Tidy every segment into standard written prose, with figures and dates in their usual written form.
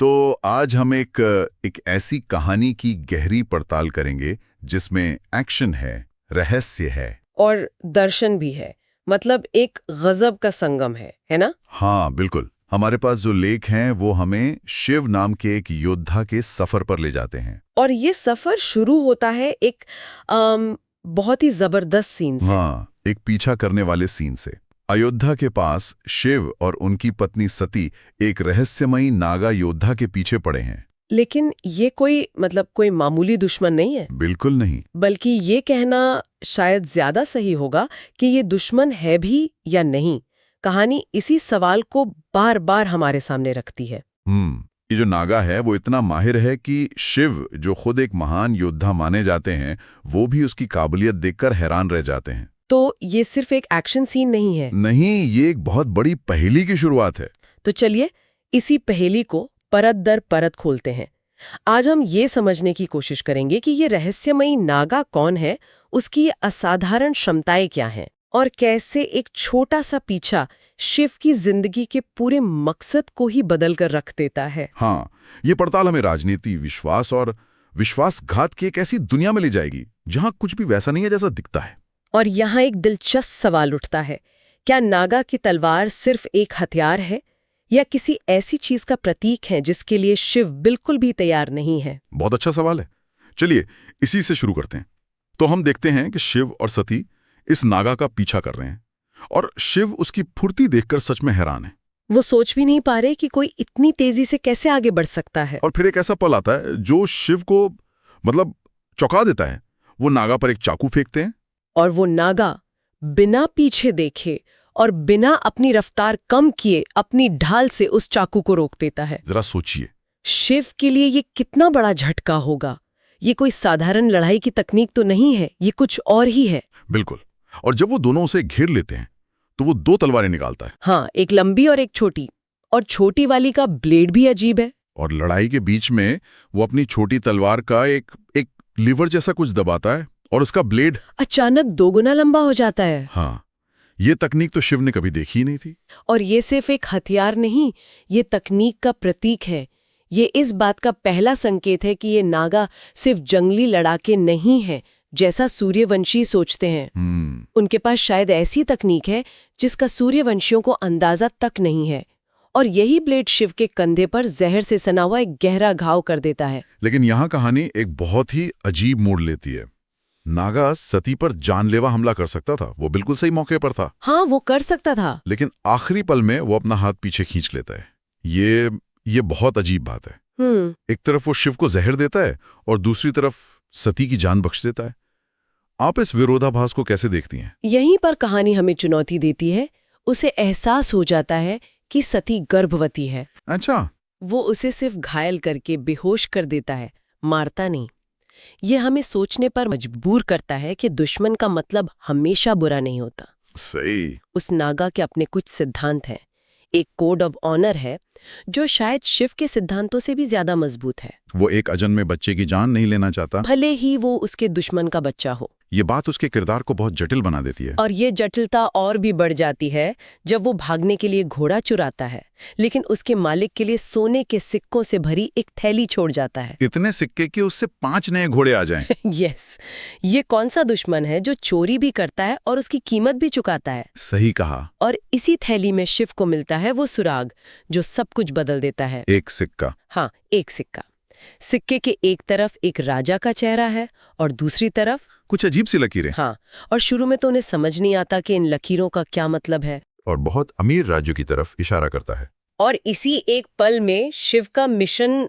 तो आज हम एक ऐसी कहानी की गहरी पड़ताल करेंगे जिसमें एक्शन है, रहस्य है और दर्शन भी है। मतलब एक गजब का संगम है ना? हाँ बिल्कुल। हमारे पास जो लेख हैं वो हमें शिव नाम के एक योद्धा के सफर पर ले जाते हैं। और ये सफर शुरू होता है एक बहुत ही जबरदस्त सीन से। हाँ, एक पीछा करने वाले सीन से। अयोध्या के पास शिव और उनकी पत्नी सती एक रहस्यमयी नागा योद्धा के पीछे पड़े हैं। लेकिन ये कोई मामूली दुश्मन नहीं है, बिल्कुल नहीं। बल्कि ये कहना शायद ज्यादा सही होगा कि ये दुश्मन है भी या नहीं। कहानी इसी सवाल को बार बार हमारे सामने रखती है। ये जो नागा है वो इतना माहिर है कि शिव, जो खुद एक महान योद्धा माने जाते हैं, वो भी उसकी काबिलियत देखकर हैरान रह जाते हैं। तो ये सिर्फ एक एक्शन सीन नहीं है। नहीं, ये एक बहुत बड़ी पहेली की शुरुआत है। तो चलिए इसी पहेली को परत दर परत खोलते हैं। आज हम ये समझने की कोशिश करेंगे कि ये रहस्यमयी नागा कौन है, उसकी असाधारण क्षमताएं क्या हैं, और कैसे एक छोटा सा पीछा शिव की जिंदगी के पूरे मकसद को ही बदल कर रख देता है। हाँ, ये पड़ताल हमें राजनीति, विश्वास और विश्वासघात की एक ऐसी दुनिया में ले जाएगी जहां कुछ भी वैसा नहीं है जैसा दिखता है। और यहाँ एक दिलचस्प सवाल उठता है, क्या नागा की तलवार सिर्फ एक हथियार है या किसी ऐसी चीज का प्रतीक है जिसके लिए शिव बिल्कुल भी तैयार नहीं है? बहुत अच्छा सवाल है। चलिए इसी से शुरू करते हैं। तो हम देखते हैं कि शिव और सती इस नागा का पीछा कर रहे हैं और शिव उसकी फुर्ती देखकर सच में हैरान है। वो सोच भी नहीं पा रहे कि कोई इतनी तेजी से कैसे आगे बढ़ सकता है। और फिर एक ऐसा पल आता है जो शिव को चौंका देता है। वो नागा पर एक चाकू फेंकते हैं और वो नागा बिना पीछे देखे और बिना अपनी रफ्तार कम किए अपनी ढाल से उस चाकू को रोक देता है। जरा सोचिए, शिव के लिए ये कितना बड़ा झटका होगा। ये कोई साधारण लड़ाई की तकनीक तो नहीं है, ये कुछ और ही है। बिल्कुल। और जब वो दोनों उसे घेर लेते हैं तो वो दो तलवारें निकालता है। हाँ, एक लंबी और एक छोटी, और छोटी वाली का ब्लेड भी अजीब है। और लड़ाई के बीच में वो अपनी छोटी तलवार का एक लीवर जैसा कुछ दबाता है और उसका ब्लेड अचानक दोगुना लंबा हो जाता है। हाँ, ये तकनीक तो शिव ने कभी देखी ही नहीं थी। और ये सिर्फ एक हथियार नहीं, ये तकनीक का प्रतीक है। ये इस बात का पहला संकेत है कि ये नागा सिर्फ जंगली लड़ाके नहीं है जैसा सूर्यवंशी सोचते हैं। उनके पास शायद ऐसी तकनीक है जिसका सूर्यवंशियों को अंदाजा तक नहीं है। और यही ब्लेड शिव के कंधे पर जहर से सना हुआ एक गहरा घाव कर देता है। लेकिन यहाँ कहानी एक बहुत ही अजीब मोड़ लेती है। नागा सती पर जानलेवा हमला कर सकता था, वो बिल्कुल सही मौके पर था। हाँ, वो कर सकता था। लेकिन आखिरी पल में वो अपना हाथ पीछे खींच लेता है। ये बहुत अजीब बात है। एक तरफ वो शिव को जहर देता है और दूसरी तरफ सती की जान बख्श देता है। आप इस विरोधाभास को कैसे देखती हैं? यहीं पर कहानी हमें चुनौती देती है। उसे एहसास हो जाता है कि सती गर्भवती है। अच्छा। वो उसे सिर्फ घायल करके बेहोश कर देता है, मारता नहीं। ये हमें सोचने पर मजबूर करता है कि दुश्मन का मतलब हमेशा बुरा नहीं होता। सही। उस नागा के अपने कुछ सिद्धांत हैं, एक कोड ऑफ ऑनर है जो शायद शिव के सिद्धांतों से भी ज्यादा मजबूत है। वो एक अजन्मे बच्चे की जान नहीं लेना चाहता, भले ही वो उसके दुश्मन का बच्चा हो। ये बात उसके किरदार को बहुत जटिल बना देती है। और ये जटिलता और भी बढ़ जाती है जब वो भागने के लिए घोड़ा चुराता है, लेकिन उसके मालिक के लिए सोने के सिक्कों से भरी एक थैली छोड़ जाता है। इतने सिक्के कि उससे 5 नए घोड़े आ जाएं। यस, ये कौन सा दुश्मन है जो चोरी भी करता है और उसकी कीमत भी चुकाता है? सही कहा। और इसी थैली में शिव को मिलता है वो सुराग जो सब कुछ बदल देता है। एक सिक्का। हाँ, एक सिक्का। सिक्के के एक तरफ एक राजा का चेहरा है और दूसरी तरफ कुछ अजीब सी लकीरें। हाँ, और शुरू में तो उन्हें समझ नहीं आता कि इन लकीरों का क्या मतलब है। और बहुत अमीर राज्यों की तरफ इशारा करता है। और इसी एक पल में शिव का मिशन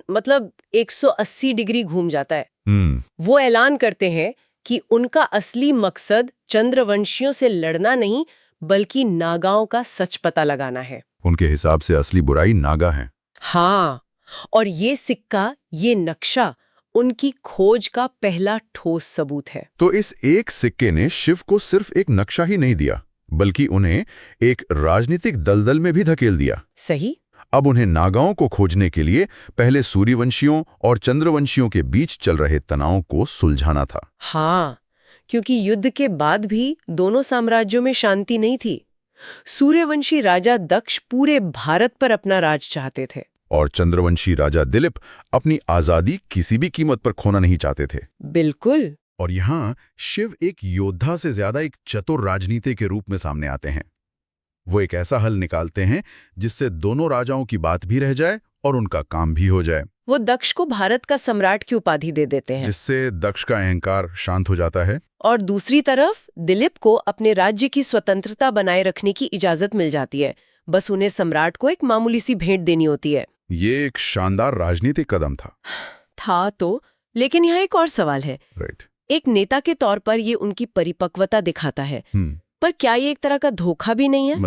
180 डिग्री घूम जाता है। वो ऐलान करते हैं कि उनका असली मकसद चंद्रवंशियों से लड़ना नहीं, बल्कि नागाओं का सच पता लगाना है। उनके हिसाब से असली बुराई नागा है। हाँ, और ये सिक्का, ये नक्शा उनकी खोज का पहला ठोस सबूत है। तो इस एक सिक्के ने शिव को सिर्फ एक नक्शा ही नहीं दिया, बल्कि उन्हें एक राजनीतिक दलदल में भी धकेल दिया। सही। अब उन्हें नागाओं को खोजने के लिए पहले सूर्यवंशियों और चंद्रवंशियों के बीच चल रहे तनाव को सुलझाना था। हाँ, क्योंकि युद्ध के बाद भी दोनों साम्राज्यों में शांति नहीं थी। सूर्यवंशी राजा दक्ष पूरे भारत पर अपना राज चाहते थे और चंद्रवंशी राजा दिलीप अपनी आजादी किसी भी कीमत पर खोना नहीं चाहते थे। बिल्कुल। और यहाँ शिव एक योद्धा से ज्यादा एक चतुर राजनीति के रूप में सामने आते हैं। वो एक ऐसा हल निकालते हैं जिससे दोनों राजाओं की बात भी रह जाए और उनका काम भी हो जाए। वो दक्ष को भारत का सम्राट की उपाधि दे देते हैं, जिससे दक्ष का अहंकार शांत हो जाता है। और दूसरी तरफ दिलीप को अपने राज्य की स्वतंत्रता बनाए रखने की इजाजत मिल जाती है। बस उन्हें सम्राट को एक मामूली सी भेंट देनी होती है। ये एक शानदार राजनीतिक कदम था तो लेकिन यहाँ एक और सवाल है। राइट। एक नेता के तौर पर ये उनकी परिपक्वता दिखाता है, पर क्या ये एक तरह का धोखा भी नहीं है?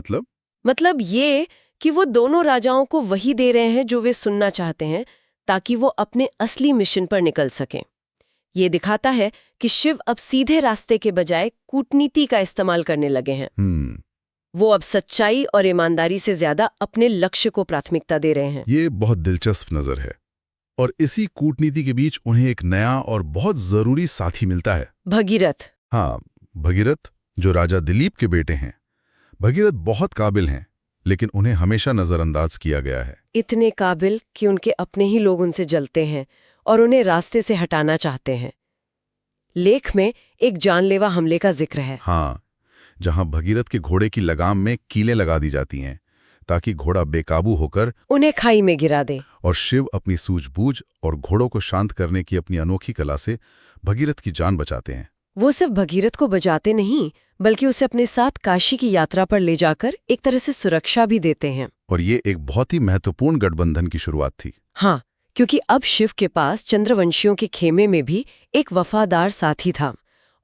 मतलब ये कि वो दोनों राजाओं को वही दे रहे हैं जो वे सुनना चाहते हैं, ताकि वो अपने असली मिशन पर निकल सकें। ये दिखाता है कि शिव अब सीधे रास्ते के बजाय कूटनीति का इस्तेमाल करने लगे हैं। वो अब सच्चाई और ईमानदारी से ज्यादा अपने लक्ष्य को प्राथमिकता दे रहे हैं। ये बहुत दिलचस्प नजर है। और इसी कूटनीति के बीच उन्हें एक नया और बहुत जरूरी साथी मिलता है, भगीरथ। हाँ, भगीरथ, जो राजा दिलीप के बेटे हैं। भगीरथ बहुत काबिल हैं, लेकिन उन्हें हमेशा नजरअंदाज किया गया है। इतने काबिल कि उनके अपने ही लोग उनसे जलते हैं और उन्हें रास्ते से हटाना चाहते हैं। लेख में एक जानलेवा हमले का जिक्र है। हाँ, जहां भगीरथ के घोड़े की लगाम में कीलें लगा दी जाती हैं ताकि घोड़ा बेकाबू होकर उन्हें खाई में गिरा दे। और शिव अपनी सूझबूझ और घोड़ों को शांत करने की अपनी अनोखी कला से भगीरथ की जान बचाते हैं। वो सिर्फ भगीरथ को बचाते नहीं, बल्कि उसे अपने साथ काशी की यात्रा पर ले जाकर एक तरह से सुरक्षा भी देते हैं। और ये एक बहुत ही महत्वपूर्ण गठबंधन की शुरुआत थी। हाँ, क्योंकि अब शिव के पास चंद्रवंशियों के खेमे में भी एक वफादार साथी था,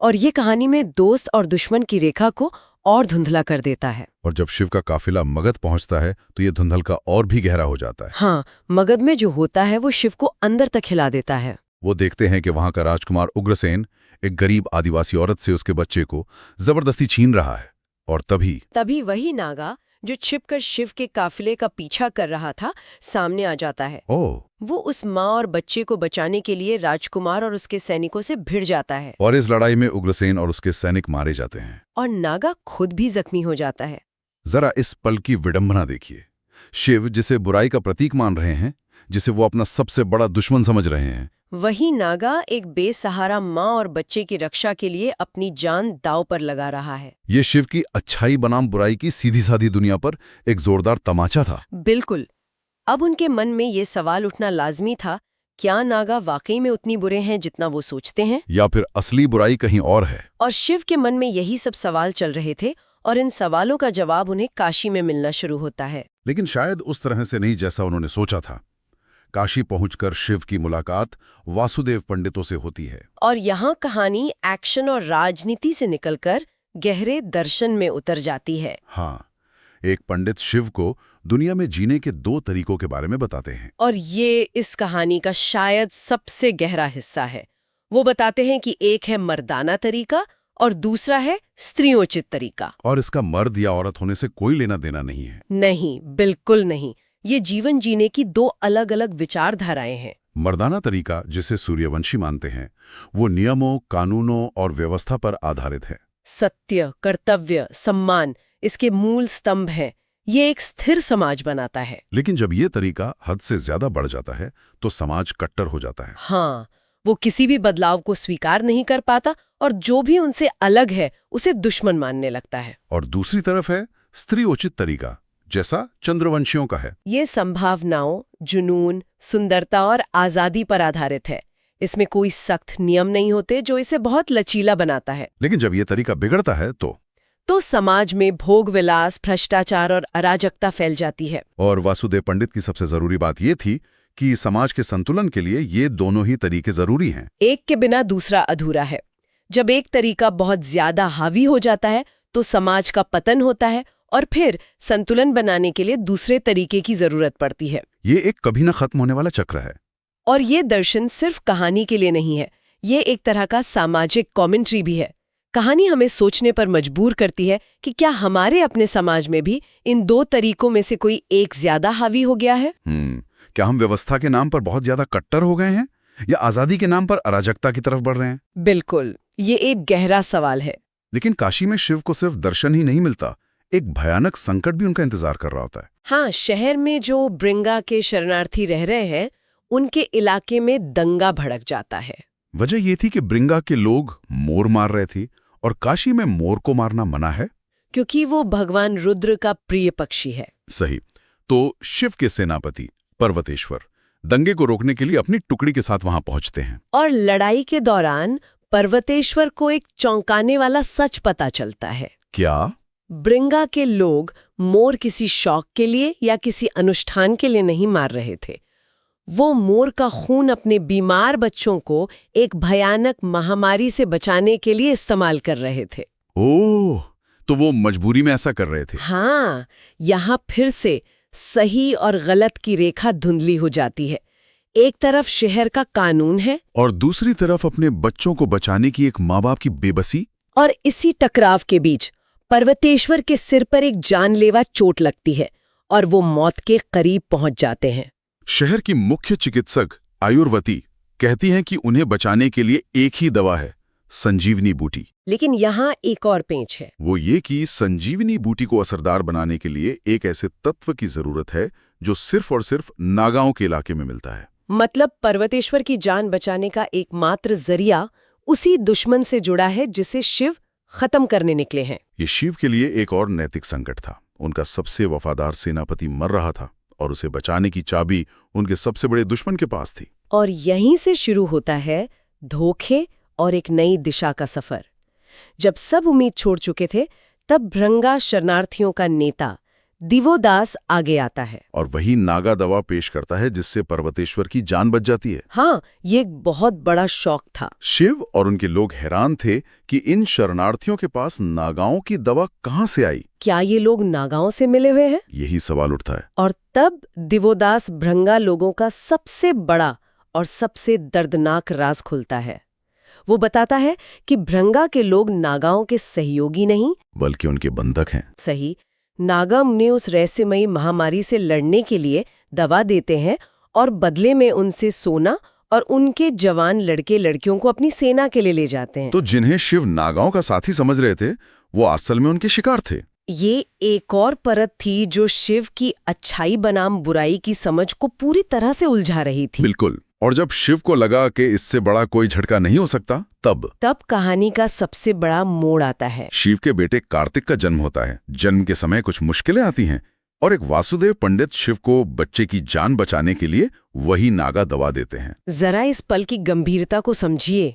और ये कहानी में दोस्त और दुश्मन की रेखा को और धुंधला कर देता है। और जब शिव का काफिला मगध पहुंचता है तो ये धुंधलका और भी गहरा हो जाता है। हाँ, मगध में जो होता है वो शिव को अंदर तक हिला देता है। वो देखते हैं कि वहां का राजकुमार उग्रसेन एक गरीब आदिवासी औरत से उसके बच्चे को जबरदस्ती छीन रहा है। और तभी वही नागा जो छिपकर शिव के काफिले का पीछा कर रहा था सामने आ जाता है। वो उस माँ और बच्चे को बचाने के लिए राजकुमार और उसके सैनिकों से भिड़ जाता है। और इस लड़ाई में उग्रसेन और उसके सैनिक मारे जाते हैं और नागा खुद भी जख्मी हो जाता है। जरा इस पल की विडंबना देखिए। शिव, जिसे बुराई का प्रतीक मान रहे हैं, जिसे वो अपना सबसे बड़ा दुश्मन समझ रहे हैं, वही नागा एक बेसहारा माँ और बच्चे की रक्षा के लिए अपनी जान दांव पर लगा रहा है। ये शिव की अच्छाई बनाम बुराई की सीधी साधी दुनिया पर एक जोरदार तमाचा था। बिल्कुल। अब उनके मन में ये सवाल उठना लाजमी था, क्या नागा वाकई में उतनी बुरे हैं जितना वो सोचते हैं, या फिर असली बुराई कहीं और है? और शिव के मन में यही सब सवाल चल रहे थे, और इन सवालों का जवाब उन्हें काशी में मिलना शुरू होता है। लेकिन शायद उस तरह से नहीं जैसा उन्होंने सोचा था। काशी पहुंचकर शिव की मुलाकात वासुदेव पंडितों से होती है, और यहाँ कहानी एक्शन और राजनीति से निकलकर गहरे दर्शन में उतर जाती है। हाँ, एक पंडित शिव को दुनिया में जीने के 2 तरीकों के बारे में बताते हैं। और ये इस कहानी का शायद सबसे गहरा हिस्सा है। वो बताते हैं कि एक है मर्दाना तरीका और दूसरा है स्त्रियोचित तरीका। और इसका मर्द या औरत होने से कोई लेना देना नहीं है। नहीं, बिल्कुल नहीं। ये जीवन जीने की 2 अलग-अलग विचारधाराएं हैं। मर्दाना तरीका, जिसे सूर्यवंशी मानते हैं, वो नियमों, कानूनों और व्यवस्था पर आधारित है। सत्य, कर्तव्य, सम्मान इसके मूल स्तंभ हैं। ये एक स्थिर समाज बनाता है। लेकिन जब ये तरीका हद से ज्यादा बढ़ जाता है तो समाज कट्टर हो जाता है। हाँ, वो किसी भी बदलाव को स्वीकार नहीं कर पाता और जो भी उनसे अलग है उसे दुश्मन मानने लगता है। और दूसरी तरफ है स्त्रीउचित तरीका, जैसा चंद्रवंशियों का है। ये संभावनाओं, जुनून, सुंदरता और आजादी पर आधारित है। इसमें कोई सख्त नियम नहीं होते जो इसे बहुत लचीला बनाता है। लेकिन जब ये तरीका बिगड़ता है तो समाज में भोग विलास, भ्रष्टाचार और अराजकता फैल जाती है। और वासुदेव पंडित की सबसे जरूरी बात ये थी कि समाज के संतुलन के लिए ये दोनों ही तरीके जरूरी हैं। एक के बिना दूसरा अधूरा है। जब एक तरीका बहुत ज्यादा हावी हो जाता है तो समाज का पतन होता है और फिर संतुलन बनाने के लिए दूसरे तरीके की जरूरत पड़ती है। ये एक कभी न खत्म होने वाला चक्र है। और ये दर्शन सिर्फ कहानी के लिए नहीं है, ये एक तरह का सामाजिक कमेंट्री भी है। कहानी हमें सोचने पर मजबूर करती है कि क्या हमारे अपने समाज में भी इन 2 तरीकों में से कोई एक ज्यादा हावी हो गया है? क्या हम व्यवस्था के नाम पर बहुत ज्यादा कट्टर हो गए हैं या आजादी के नाम पर अराजकता की तरफ बढ़ रहे हैं? बिल्कुल, ये एक गहरा सवाल है। लेकिन काशी में शिव को सिर्फ दर्शन ही नहीं मिलता, एक भयानक संकट भी उनका इंतजार कर रहा होता है। हाँ, शहर में जो ब्रिंगा के शरणार्थी रह रहे हैं उनके इलाके में दंगा भड़क जाता है। वजह ये थी कि ब्रिंगा के लोग मोर मार रहे थे और काशी में मोर को मारना मना है, क्योंकि वो भगवान रुद्र का प्रिय पक्षी है। सही। तो शिव के सेनापति पर्वतेश्वर दंगे को रोकने के लिए अपनी टुकड़ी के साथ वहां पहुंचते हैं। और लड़ाई के दौरान पर्वतेश्वर को एक चौंकाने वाला सच पता चलता है। क्या? ब्रिंगा के लोग मोर किसी शौक के लिए या किसी अनुष्ठान के लिए नहीं मार रहे थे। वो मोर का खून अपने बीमार बच्चों को एक भयानक महामारी से बचाने के लिए इस्तेमाल कर रहे थे। ओह, तो वो मजबूरी में ऐसा कर रहे थे। हाँ, यहाँ फिर से सही और गलत की रेखा धुंधली हो जाती है। एक तरफ शहर का कानून है और दूसरी तरफ अपने बच्चों को बचाने की एक माँ बाप की बेबसी। और इसी टकराव के बीच पर्वतेश्वर के सिर पर एक जानलेवा चोट लगती है और वो मौत के करीब पहुंच जाते हैं। शहर की मुख्य चिकित्सक आयुर्वती कहती हैं कि उन्हें बचाने के लिए एक ही दवा है, संजीवनी बूटी। लेकिन यहाँ एक और पेंच है। वो ये कि संजीवनी बूटी को असरदार बनाने के लिए एक ऐसे तत्व की जरूरत है जो सिर्फ और सिर्फ नागाओं के इलाके में मिलता है। मतलब पर्वतेश्वर की जान बचाने का एकमात्र जरिया उसी दुश्मन से जुड़ा है जिसे शिव खत्म करने निकले हैं। ये शिव के लिए एक और नैतिक संकट था। उनका सबसे वफादार सेनापति मर रहा था और उसे बचाने की चाबी उनके सबसे बड़े दुश्मन के पास थी। और यहीं से शुरू होता है धोखे और एक नई दिशा का सफर। जब सब उम्मीद छोड़ चुके थे, तब भृंगा शरणार्थियों का नेता दिवोदास आगे आता है और वही नागा दवा पेश करता है जिससे पर्वतेश्वर की जान बच जाती है। हाँ, ये एक बहुत बड़ा शौक था। शिव और उनके लोग हैरान थे कि इन शरणार्थियों के पास नागाओं की दवा कहाँ से आई। क्या ये लोग नागाओं से मिले हुए हैं? यही सवाल उठता है। और तब दिवोदास भृंगा लोगों का सबसे बड़ा और सबसे दर्दनाक राज खुलता है। वो बताता है कि भृंगा के लोग नागाओं के सहयोगी नहीं बल्कि उनके बंधक हैं। सही। नागा उन्हें उस रहस्यमयी महामारी से लड़ने के लिए दवा देते हैं और बदले में उनसे सोना और उनके जवान लड़के लड़कियों को अपनी सेना के लिए ले जाते हैं। तो जिन्हें शिव नागाओं का साथी समझ रहे थे, वो असल में उनके शिकार थे। ये एक और परत थी जो शिव की अच्छाई बनाम बुराई की समझ को पूरी तरह से उलझा रही थी। बिल्कुल। और जब शिव को लगा कि इससे बड़ा कोई झटका नहीं हो सकता, तब कहानी का सबसे बड़ा मोड़ आता है। शिव के बेटे कार्तिक का जन्म होता है। जन्म के समय कुछ मुश्किलें आती हैं और एक वासुदेव पंडित शिव को बच्चे की जान बचाने के लिए वही नागा दवा देते हैं। जरा इस पल की गंभीरता को समझिए।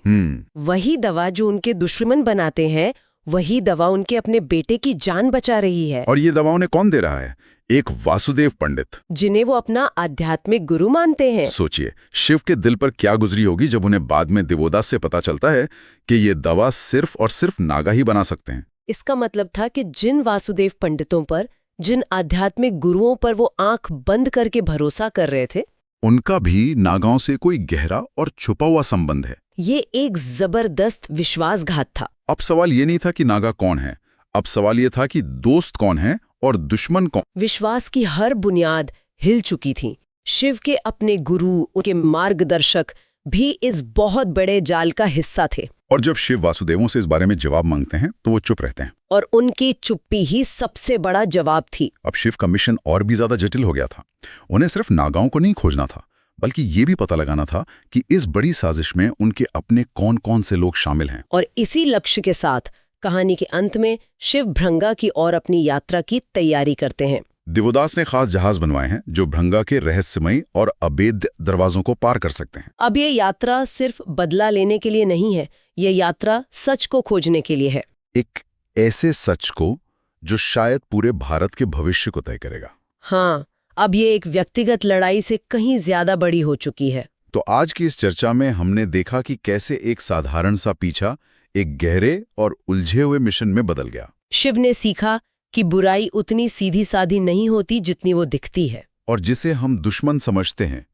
वही दवा जो उनके दुश्मन बनाते हैं, वही दवा उनके अपने बेटे की जान बचा रही है। और ये दवा उन्हें कौन दे रहा है? एक वासुदेव पंडित, जिन्हें वो अपना आध्यात्मिक गुरु मानते हैं। सोचिए शिव के दिल पर क्या गुजरी होगी जब उन्हें बाद में दिवोदास से पता चलता है कि ये दवा सिर्फ और सिर्फ नागा ही बना सकते हैं। इसका मतलब था कि जिन वासुदेव पंडितों पर, जिन आध्यात्मिक गुरुओं पर वो आंख बंद करके भरोसा कर रहे थे, उनका भी नागाओं से कोई गहरा और छुपा हुआ संबंध है। ये एक जबरदस्त विश्वासघात था। अब सवाल ये नहीं था कि नागा कौन है, अब सवाल ये था कि दोस्त कौन है और दुश्मन कौन। विश्वास की हर बुनियाद हिल चुकी थी। शिव के अपने गुरु, उनके मार्गदर्शक भी इस बहुत बड़े जाल का हिस्सा थे। और जब शिव वासुदेवों से इस बारे में जवाब मांगते हैं तो वो चुप रहते हैं। और उनकी चुप्पी ही सबसे बड़ा जवाब थी। अब शिव का मिशन और भी ज्यादा जटिल हो गया था। उन्हें सिर्फ नागाओं को नहीं खोजना था, बल्कि ये भी पता लगाना था कि इस बड़ी साजिश में उनके अपने कौन कौन से लोग शामिल हैं। और इसी लक्ष्य के साथ कहानी के अंत में शिव भृंगा की ओर अपनी यात्रा की तैयारी करते हैं। दिवोदास ने खास जहाज बनवाए हैं जो भृंगा के रहस्यमयी और अभेद्य दरवाजों को पार कर सकते हैं। अब ये यात्रा सिर्फ बदला लेने के लिए नहीं है, ये यात्रा सच को खोजने के लिए है। एक ऐसे सच को जो शायद पूरे भारत के भविष्य को तय करेगा। हाँ, अब ये एक व्यक्तिगत लड़ाई से कहीं ज्यादा बड़ी हो चुकी है। तो आज की इस चर्चा में हमने देखा कि कैसे एक साधारण सा पीछा एक गहरे और उलझे हुए मिशन में बदल गया। शिव ने सीखा कि बुराई उतनी सीधी साधी नहीं होती जितनी वो दिखती है। और जिसे हम दुश्मन समझते हैं,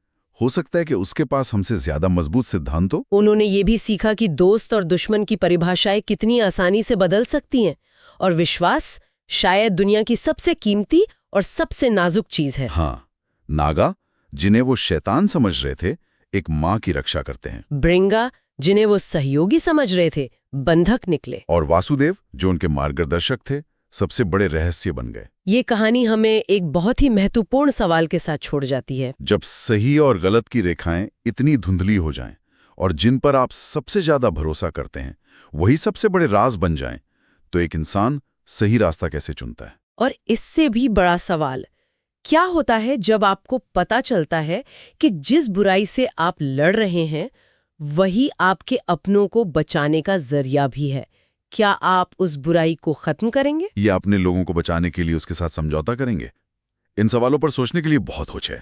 हो सकता है कि उसके पास हमसे ज्यादा मजबूत सिद्धांत हो। उन्होंने ये भी सीखा कि दोस्त और दुश्मन की परिभाषाएं कितनी आसानी से बदल सकती हैं, और विश्वास शायद दुनिया की सबसे कीमती और सबसे नाजुक चीज है। हाँ, नागा जिन्हें वो शैतान समझ रहे थे, एक माँ की रक्षा करते हैं। भृंगा जिन्हें वो सहयोगी समझ रहे थे, बंधक निकले। और वासुदेव जो उनके मार्गदर्शक थे, सबसे बड़े रहस्य बन गए। ये कहानी हमें एक बहुत ही महत्वपूर्ण सवाल के साथ छोड़ जाती है। जब सही और गलत की रेखाएं इतनी धुंधली हो जाएं और जिन पर आप सबसे ज्यादा भरोसा करते हैं वही सबसे बड़े राज बन जाएं, तो एक इंसान सही रास्ता कैसे चुनता है? और इससे भी बड़ा सवाल, क्या होता है जब आपको पता चलता है कि जिस बुराई से आप लड़ रहे हैं वही आपके अपनों को बचाने का जरिया भी है? क्या आप उस बुराई को खत्म करेंगे या अपने लोगों को बचाने के लिए उसके साथ समझौता करेंगे? इन सवालों पर सोचने के लिए बहुत कुछ है।